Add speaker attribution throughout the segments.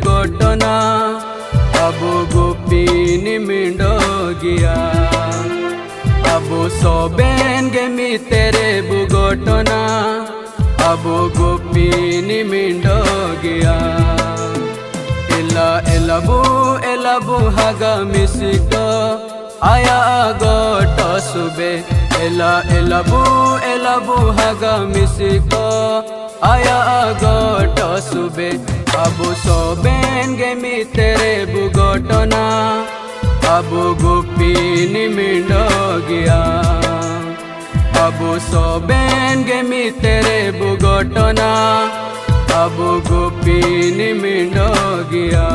Speaker 1: बुगोटना अबो गोपीनी मिंडो गिया अबो सोबेन गेमी तेरे बुगोटना अबो गोपीनी मिंडो गिया एलाबू हागा मिसिको आया गोटो सुबे एलाबू हागा मिसिको आया गोटो सुबे अबो सोबेन गेमी तेरे बुगोटना अबो गोपीनी मिंडो गिया अबो सोबेन गेमी तेरे बुगोटना अबो गोपीनी मिंडो गिया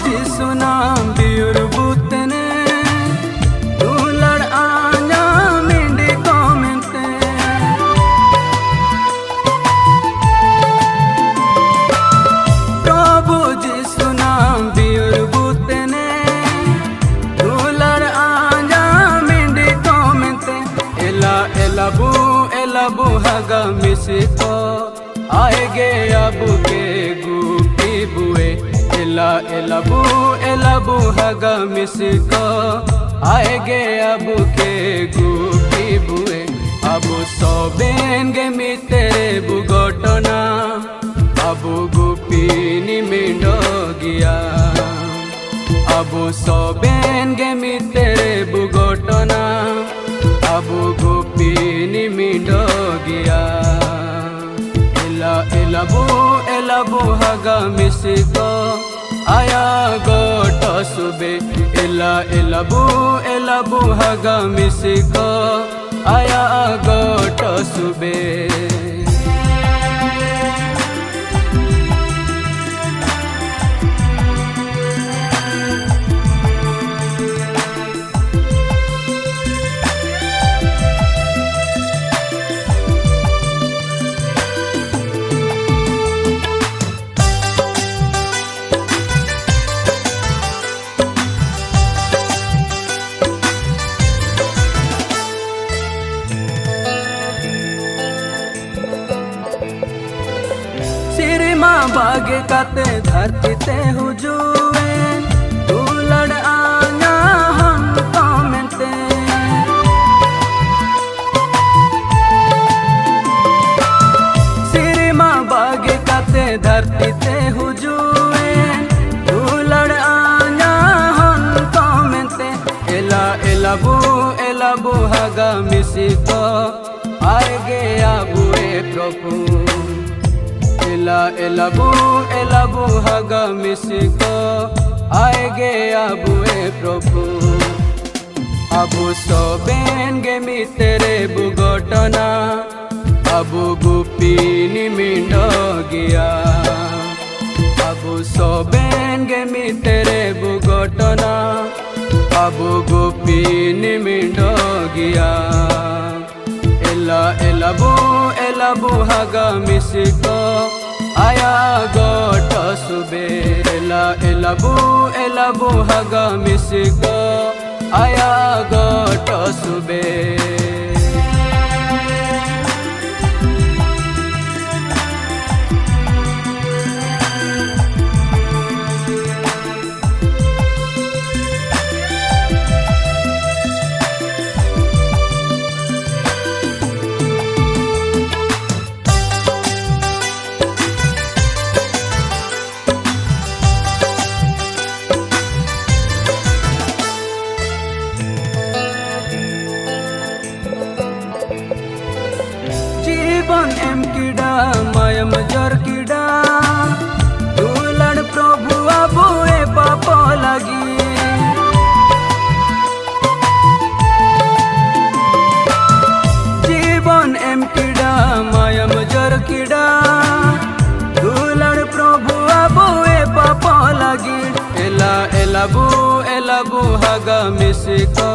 Speaker 1: जिसु नाम बियुर बुतने तू लड़ आना मिंडी कोमते प्रभु जिसु नाम बियुर बुतने तू लड़ आना मिंडी कोमते एलाबू हगा मिसिको आएगे अबू के गुपी बुए एलाबू हगा मिसिको आएगे अबू के गुपी बुए अबू सोबेन गेमी तेरे बुगोटना अबू गुपीनी मिंडो गिया अबू सोबेन गेमी तेरे बुगोटना अबू गुपीनी मिंडो गिया एलाबू हगा मिसिको आया गोटो सुबे एलाबू हगा मिसिको आया गोटो सुबे बागे काते धरती ते हुजूए तू लड़ आना हम कमेंटे सिरिमा बागे काते धरती ते हुजूए तू लड़ आना हम कमेंटे एलाबू हगा मिसिको आएगे अबुए प्रभु एलाबू हगा मिसिको आएगे अबुए प्रभु अबू सोबेन गेमी तेरे बुगोटना अबू गुपीनी मिंडो गिया अबू सोबेन गेमी तेरे बुगोटना अबू गुपीनी मिंडो गिया एलाबू हगा मिसिको आया गोटो सुबे एलाबू हगा मिसिको आया गोटो सुबे किड़ा दुलड़ प्रभु अबो ए पाप लगी एलाबू हगा मिसिको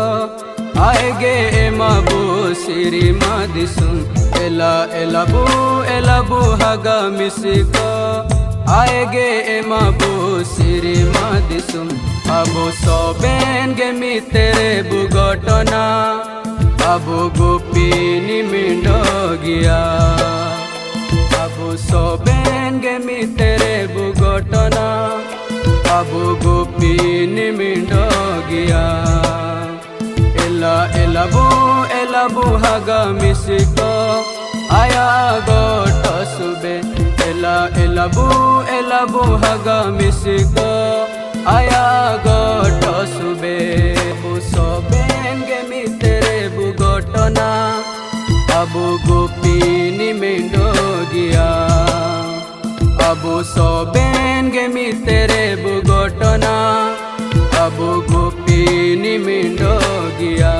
Speaker 1: आएगे एमाबू सिरी मादिसुम एलाबू हगा मिसिको आएगे एमाबू सिरी मादिसुम अबो सोबेन गेमी तेरे बुगटना अबो गोपीनी मिंडो गिया अबो सोबेन गेमी तेरे बुगटना अबो गोपीनी मिंडो गिया एलाबू हगा मिसिको आया गोट सुबे एलाबू हगा मिसिको आया गोट सुबे अबो सोबेन गेमी तेरे बुगटना अबो गोपीनी मिंडो गिया अबो सोबेन गेमी तेरे बुगटना अबो गोपीनी मिंडो गिया।